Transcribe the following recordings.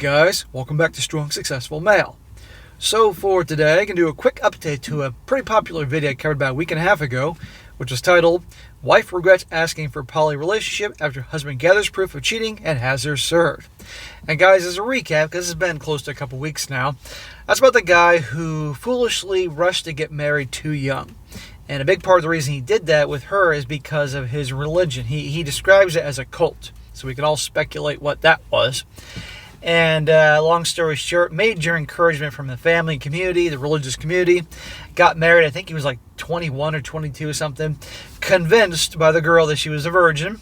guys, welcome back to Strong Successful Male. So for today, I can do a quick update to a pretty popular video I covered about a week and a half ago, which was titled, Wife Regrets Asking for a Poly Relationship After Husband Gathers Proof of Cheating and Has Her Served. And guys, as a recap, because it's been close to a couple weeks now, that's about the guy who foolishly rushed to get married too young. And a big part of the reason he did that with her is because of his religion. He describes it as a cult, so we can all speculate what that was. And long story short, major encouragement from the family and community, the religious community. Got married, I think he was like 21 or 22 or something. Convinced by the girl that she was a virgin.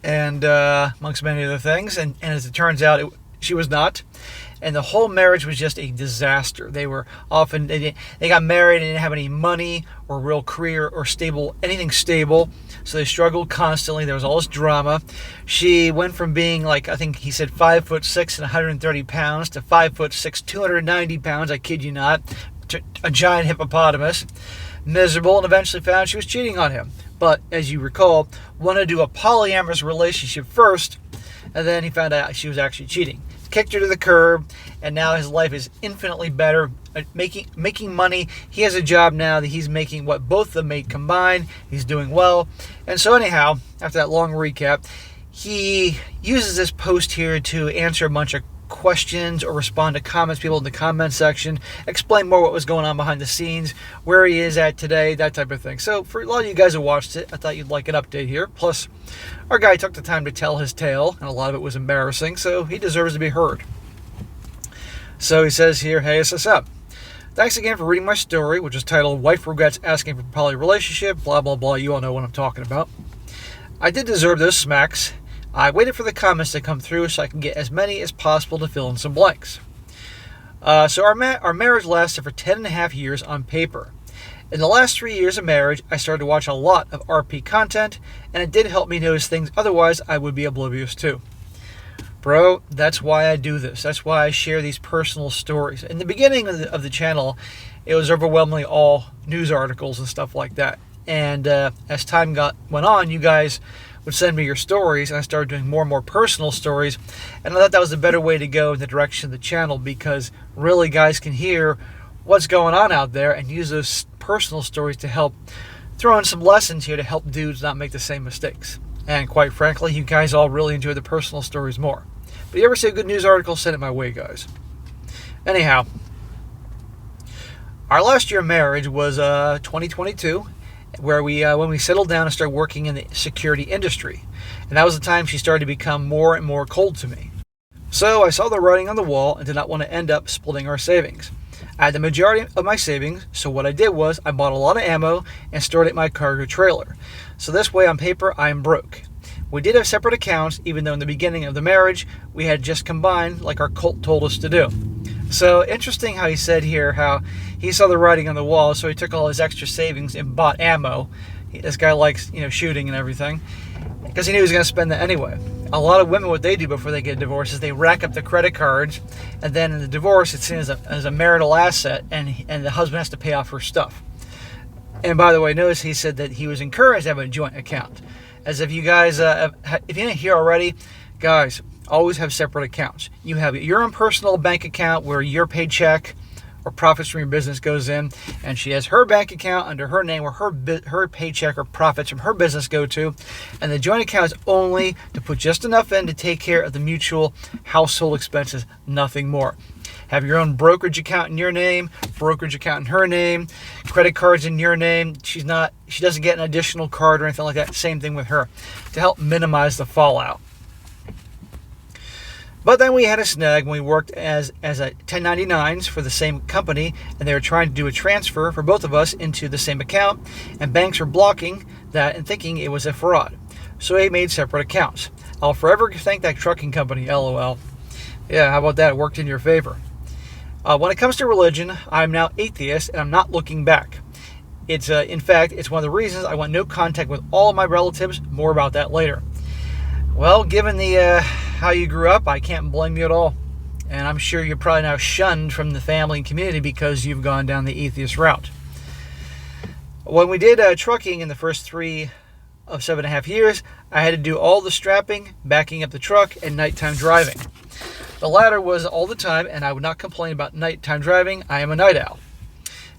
And amongst many other things. And as it turns out, she was not. And the whole marriage was just a disaster. They got married and didn't have any money or real career or anything stable. So they struggled constantly. There was all this drama. She went from being like, I think he said 5'6" and 130 pounds to 5'6", 290 pounds. I kid you not. To a giant hippopotamus. Miserable, and eventually found she was cheating on him. But as you recall, wanted to do a polyamorous relationship first, and then he found out she was actually cheating. Kicked her to the curb, and now his life is infinitely better, making money. He has a job now that he's making what both of them made combined. He's doing well. And so anyhow, after that long recap, he uses this post here to answer a bunch of questions or respond to comments, people in the comment section, explain more what was going on behind the scenes, where he is at today, that type of thing. So for a lot of you guys who watched it, I thought you'd like an update here. Plus, our guy took the time to tell his tale, and a lot of it was embarrassing, so he deserves to be heard. So he says here, hey SSM, thanks again for reading my story, which is titled Wife Regrets Asking for a Poly Relationship, blah blah blah. You all know what I'm talking about. I did deserve those smacks. I waited for the comments to come through so I can get as many as possible to fill in some blanks. So our marriage lasted for 10.5 years on paper. In the last 3 years of marriage, I started to watch a lot of RP content, and it did help me notice things otherwise I would be oblivious to. Bro, that's why I do this. That's why I share these personal stories. In the beginning of the channel, it was overwhelmingly all news articles and stuff like that. And as time went on, you guys would send me your stories, and I started doing more and more personal stories, and I thought that was a better way to go in the direction of the channel, because really guys can hear what's going on out there and use those personal stories to help throw in some lessons here to help dudes not make the same mistakes. And quite frankly, you guys all really enjoy the personal stories more. But you ever see a good news article, send it my way, guys. Anyhow, our last year of marriage was 2022, where when we settled down and started working in the security industry. And that was the time she started to become more and more cold to me. So I saw the writing on the wall and did not want to end up splitting our savings. I had the majority of my savings, so what I did was I bought a lot of ammo and stored it in my cargo trailer. So this way on paper I am broke. We did have separate accounts, even though in the beginning of the marriage we had just combined like our cult told us to do. So interesting how he said here how he saw the writing on the wall, so he took all his extra savings and bought ammo. This guy likes, shooting and everything, because he knew he was going to spend that anyway. A lot of women, what they do before they get divorced is they rack up the credit cards, and then in the divorce it's seen as a marital asset, and the husband has to pay off her stuff. And by the way, notice he said that he was encouraged to have a joint account. As if you guys, if you didn't hear already, guys, always have separate accounts. You have your own personal bank account where your paycheck or profits from your business goes in, and she has her bank account under her name where her paycheck or profits from her business go to, and the joint account is only to put just enough in to take care of the mutual household expenses, nothing more. Have your own brokerage account in your name, brokerage account in her name, credit cards in your name. She doesn't get an additional card or anything like that. Same thing with her, to help minimize the fallout. But then we had a snag when we worked as a 1099s for the same company, and they were trying to do a transfer for both of us into the same account, and banks were blocking that and thinking it was a fraud. So they made separate accounts. I'll forever thank that trucking company, LOL. Yeah, how about that? It worked in your favor. When it comes to religion, I'm now atheist, and I'm not looking back. In fact, it's one of the reasons I want no contact with all of my relatives. More about that later. Well, given the how you grew up, I can't blame you at all. And I'm sure you're probably now shunned from the family and community because you've gone down the atheist route. When we did trucking in the first 3 of 7.5 years, I had to do all the strapping, backing up the truck, and nighttime driving. The latter was all the time, and I would not complain about nighttime driving. I am a night owl.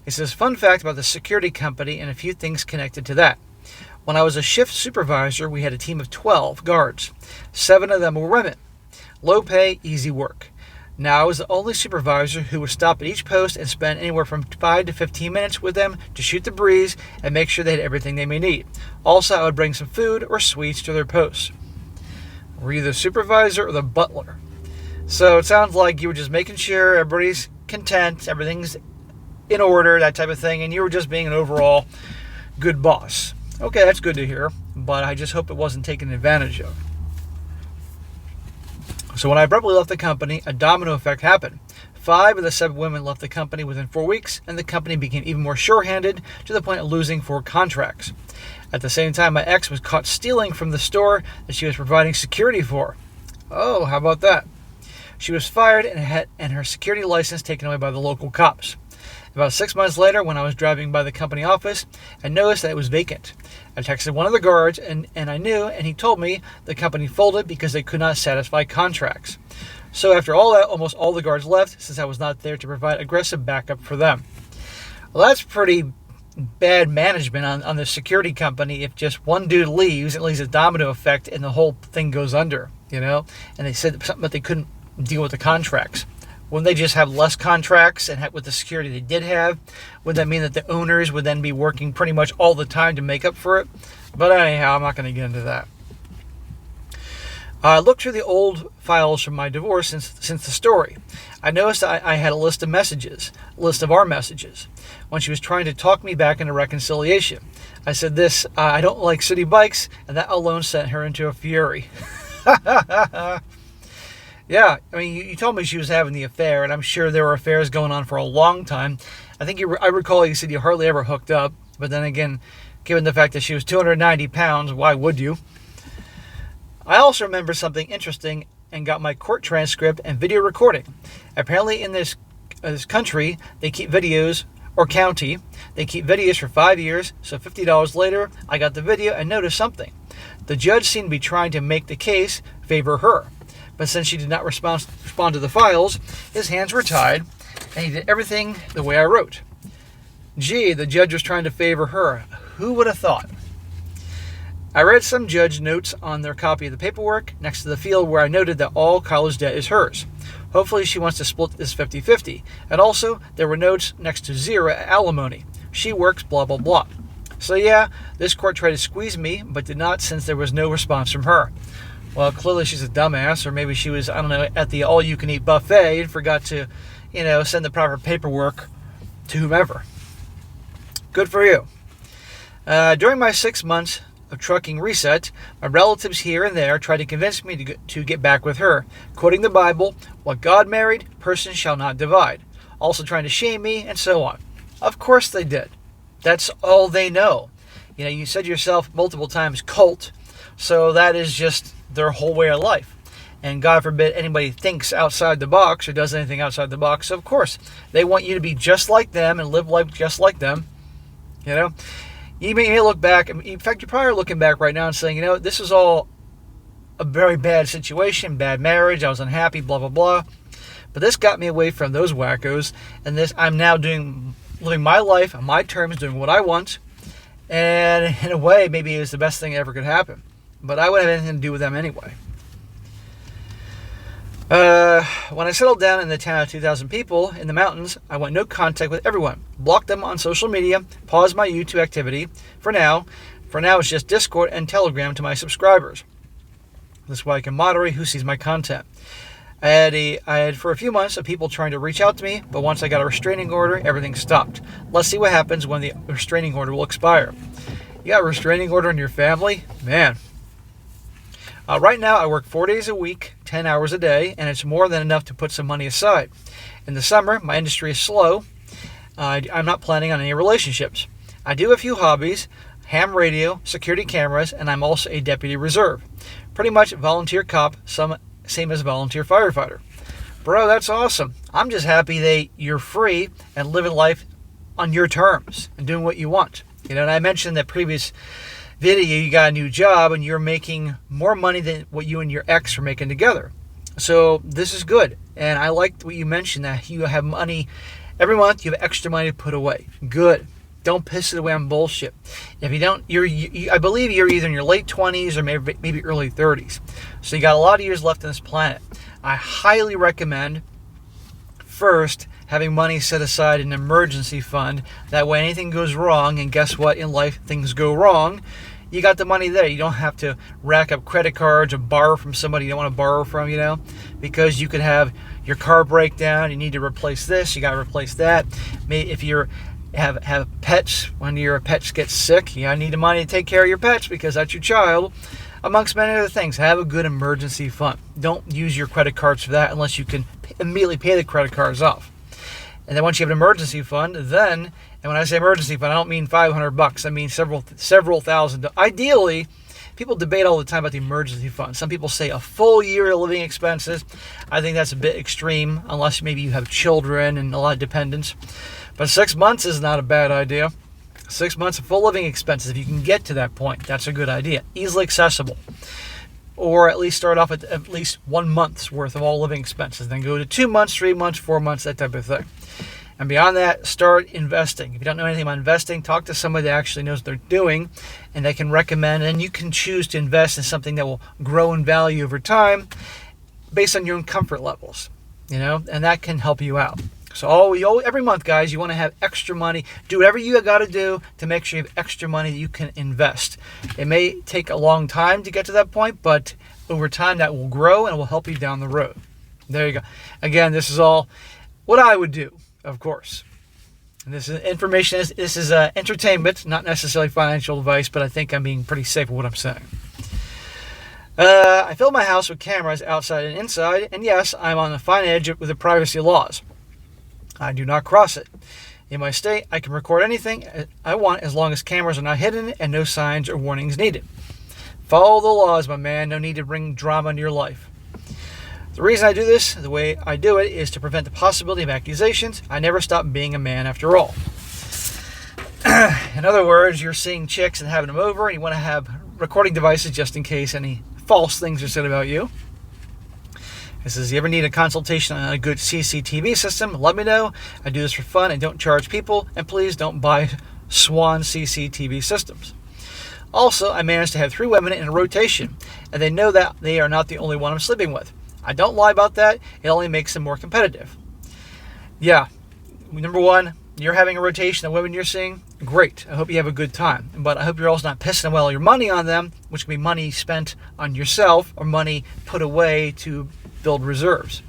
He says, fun fact about the security company and a few things connected to that. When I was a shift supervisor, we had a team of 12 guards. 7 of them were women. Low pay, easy work. Now I was the only supervisor who would stop at each post and spend anywhere from 5 to 15 minutes with them to shoot the breeze and make sure they had everything they may need. Also, I would bring some food or sweets to their posts. Were you the supervisor or the butler? So it sounds like you were just making sure everybody's content, everything's in order, that type of thing, and you were just being an overall good boss. Okay, that's good to hear, but I just hope it wasn't taken advantage of. So when I abruptly left the company, a domino effect happened. 5 of the 7 women left the company within 4 weeks, and the company became even more sure-handed to the point of losing 4 contracts. At the same time, my ex was caught stealing from the store that she was providing security for. Oh, how about that? She was fired and her security license taken away by the local cops. About 6 months later, when I was driving by the company office, I noticed that it was vacant. I texted one of the guards, and I knew, and he told me the company folded because they could not satisfy contracts. So after all that, almost all the guards left since I was not there to provide aggressive backup for them. Well, that's pretty bad management on the security company. If just one dude leaves, it leaves a domino effect and the whole thing goes under, And they said something that they couldn't deal with the contracts. Wouldn't they just have less contracts and with the security they did have? Would that mean that the owners would then be working pretty much all the time to make up for it? But anyhow, I'm not going to get into that. I looked through the old files from my divorce since the story. I noticed I had a list of messages, a list of our messages, when she was trying to talk me back into reconciliation. I said this, I don't like city bikes, and that alone sent her into a fury. Yeah, I mean, you told me she was having the affair, and I'm sure there were affairs going on for a long time. I think I recall you said you hardly ever hooked up, but then again, given the fact that she was 290 pounds, why would you? I also remember something interesting and got my court transcript and video recording. Apparently in this country, they keep videos, or county, they keep videos for 5 years, so $50 later, I got the video and noticed something. The judge seemed to be trying to make the case favor her. But since she did not respond to the files, his hands were tied, and he did everything the way I wrote. Gee, the judge was trying to favor her. Who would have thought? I read some judge notes on their copy of the paperwork next to the field where I noted that all college debt is hers. Hopefully she wants to split this 50-50. And also, there were notes next to 0 alimony. She works blah blah blah. So yeah, this court tried to squeeze me, but did not since there was no response from her. Well, clearly she's a dumbass, or maybe she was, at the all-you-can-eat buffet and forgot to, send the proper paperwork to whomever. Good for you. During my 6 months of trucking reset, my relatives here and there tried to convince me to get back with her, quoting the Bible, what God married, person shall not divide. Also trying to shame me, and so on. Of course they did. That's all they know. You said yourself multiple times, cult, so that is just their whole way of life. And God forbid anybody thinks outside the box or does anything outside the box. So of course, they want you to be just like them and live life just like them. You may look back. In fact, you're probably looking back right now and saying, this is all a very bad situation, bad marriage. I was unhappy, blah, blah, blah. But this got me away from those wackos. And I'm now living my life on my terms, doing what I want. And in a way, maybe it was the best thing that ever could happen. But I wouldn't have anything to do with them anyway. When I settled down in the town of 2,000 people in the mountains, I went no contact with everyone. Blocked them on social media. Paused my YouTube activity. For now, it's just Discord and Telegram to my subscribers. This way I can moderate who sees my content. I had for a few months of people trying to reach out to me, but once I got a restraining order, everything stopped. Let's see what happens when the restraining order will expire. You got a restraining order in your family? Man. Right now, I work 4 days a week, 10 hours a day, and it's more than enough to put some money aside. In the summer, my industry is slow. I'm not planning on any relationships. I do a few hobbies, ham radio, security cameras, and I'm also a deputy reserve. Pretty much volunteer cop, same as volunteer firefighter. Bro, that's awesome. I'm just happy that you're free and living life on your terms and doing what you want. And I mentioned in that previous video, you got a new job and you're making more money than what you and your ex are making together. So this is good. And I liked what you mentioned, that you have money every month, you have extra money to put away. Good. Don't piss it away on bullshit. If you don't, I believe you're either in your late 20s or maybe early 30s. So you got a lot of years left on this planet. I highly recommend first having money set aside in an emergency fund. That way anything goes wrong, and guess what? In life, things go wrong. You got the money there. You don't have to rack up credit cards or borrow from somebody you don't want to borrow from, because you could have your car break down. You need to replace this. You got to replace that. Maybe if you're have pets, when your pets get sick, you need the money to take care of your pets because that's your child, amongst many other things. Have a good emergency fund. Don't use your credit cards for that unless you can immediately pay the credit cards off. And then once you have an emergency fund, and when I say emergency fund, I don't mean $500. I mean several thousand. Ideally, people debate all the time about the emergency fund. Some people say a full year of living expenses. I think that's a bit extreme, unless maybe you have children and a lot of dependents. But 6 months is not a bad idea. 6 months of full living expenses, if you can get to that point, that's a good idea. Easily accessible. Or at least start off with at least 1 month's worth of all living expenses. Then go to 2 months, 3 months, 4 months, that type of thing. And beyond that, start investing. If you don't know anything about investing, talk to somebody that actually knows what they're doing, and they can recommend, and you can choose to invest in something that will grow in value over time based on your own comfort levels, and that can help you out. So every month, guys, you want to have extra money. Do whatever you got to do to make sure you have extra money that you can invest. It may take a long time to get to that point, but over time that will grow and will help you down the road. There you go. Again, this is all what I would do, of course. And this is information. This is entertainment, not necessarily financial advice, but I think I'm being pretty safe with what I'm saying. I fill my house with cameras outside and inside, and yes, I'm on the fine edge with the privacy laws. I do not cross it. In my state, I can record anything I want as long as cameras are not hidden and no signs or warnings needed. Follow the laws, my man. No need to bring drama into your life. The reason I do this, the way I do it, is to prevent the possibility of accusations. I never stop being a man after all. In other words, you're seeing chicks and having them over, and you want to have recording devices just in case any false things are said about you. It says, you ever need a consultation on a good CCTV system, let me know. I do this for fun and don't charge people. And please don't buy Swan CCTV systems. Also, I managed to have 3 women in a rotation, and they know that they are not the only one I'm sleeping with. I don't lie about that. It only makes them more competitive. Yeah, number one, you're having a rotation of women you're seeing. Great. I hope you have a good time. But I hope you're also not pissing away all your money on them, which can be money spent on yourself or money put away to build reserves.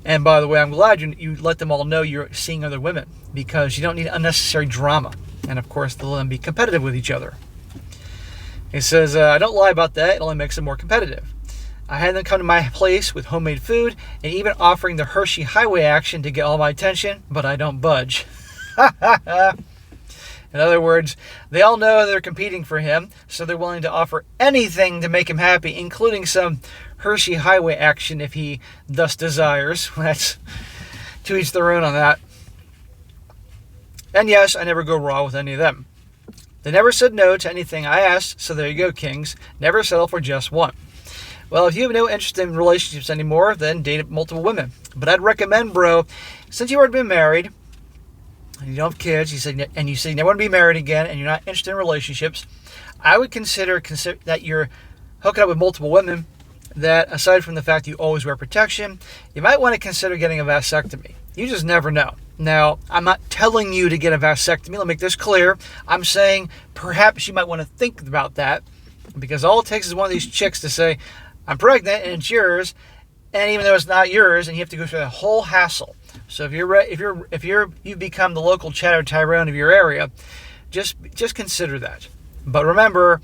And by the way, I'm glad you let them all know you're seeing other women, because you don't need unnecessary drama. And of course, they'll then be competitive with each other. It says, I don't lie about that. It only makes them more competitive. I had them come to my place with homemade food and even offering the Hershey Highway action to get all my attention, but I don't budge. In other words, they all know they're competing for him, so they're willing to offer anything to make him happy, including some Hershey Highway action if he thus desires. That's to each their own on that. And yes, I never go raw with any of them. They never said no to anything I asked, so there you go, kings. Never settle for just one. Well, if you have no interest in relationships anymore, then date multiple women. But I'd recommend, bro, since you've already been married, and you don't have kids, you say you never want to be married again, and you're not interested in relationships, I would consider that you're hooking up with multiple women, that aside from the fact that you always wear protection, you might want to consider getting a vasectomy. You just never know. Now, I'm not telling you to get a vasectomy. Let me make this clear. I'm saying perhaps you might want to think about that, because all it takes is one of these chicks to say, I'm pregnant and it's yours, and even though it's not yours, and you have to go through the whole hassle. So if you've become the local Chatter Tyrone of your area, just consider that. But remember,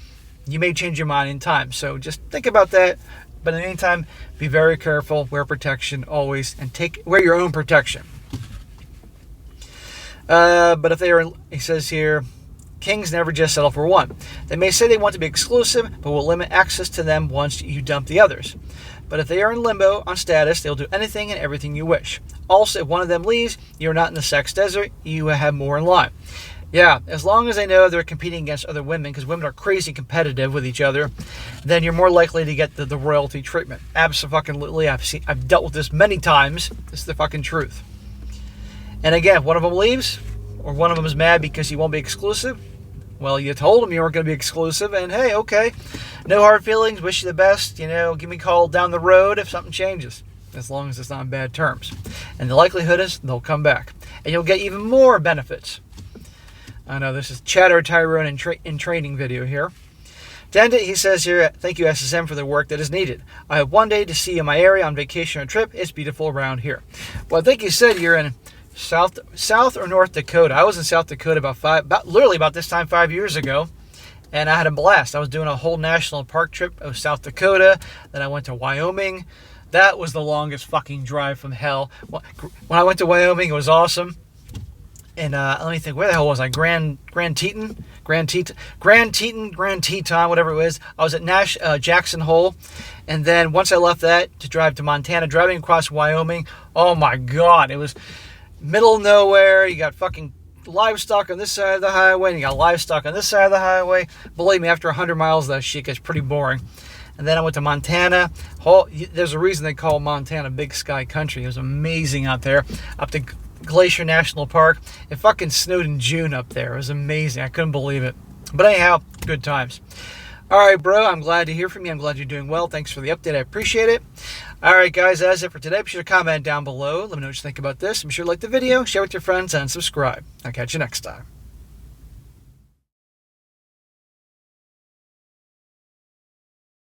you may change your mind in time. So just think about that. But in the meantime, be very careful. Wear protection always, and wear your own protection. But if he says here, kings never just settle for one. They may say they want to be exclusive, but will limit access to them once you dump the others. But if they are in limbo on status, they'll do anything and everything you wish. Also, if one of them leaves, you're not in the sex desert. You have more in line. Yeah, as long as they know they're competing against other women, because women are crazy competitive with each other, then you're more likely to get the royalty treatment. Absolutely. I've dealt with this many times. This is the fucking truth. And again, if one of them leaves, or one of them is mad because you won't be exclusive, well, you told them you weren't going to be exclusive, and hey, okay, no hard feelings, wish you the best, give me a call down the road if something changes, as long as it's not in bad terms. And the likelihood is they'll come back, and you'll get even more benefits. I know this is Chatter Tyrone in training video here. To end it, he says here, thank you SSM for the work that is needed. I hope one day to see you in my area on vacation or trip. It's beautiful around here. Well, I think you said you're in South or North Dakota. I was in South Dakota literally about this time 5 years ago, and I had a blast. I was doing a whole national park trip of South Dakota. Then I went to Wyoming. That was the longest fucking drive from hell. When I went to Wyoming, it was awesome. And let me think, where the hell was I? Grand Teton, whatever it was. I was at Jackson Hole, and then once I left that to drive to Montana, driving across Wyoming, oh my God, it was middle of nowhere. You got fucking livestock on this side of the highway, and you got livestock on this side of the highway. Believe me, after 100 miles, that shit gets pretty boring. And then I went to Montana. There's a reason they call Montana Big Sky Country. It was amazing out there, up to Glacier National Park. It fucking snowed in June up there. It was amazing. I couldn't believe it. But anyhow, good times. All right, bro, I'm glad to hear from you. I'm glad you're doing well. Thanks for the update. I appreciate it. All right, guys, that's it for today. Be sure to comment down below. Let me know what you think about this. Be sure to like the video, share with your friends, and subscribe. I'll catch you next time.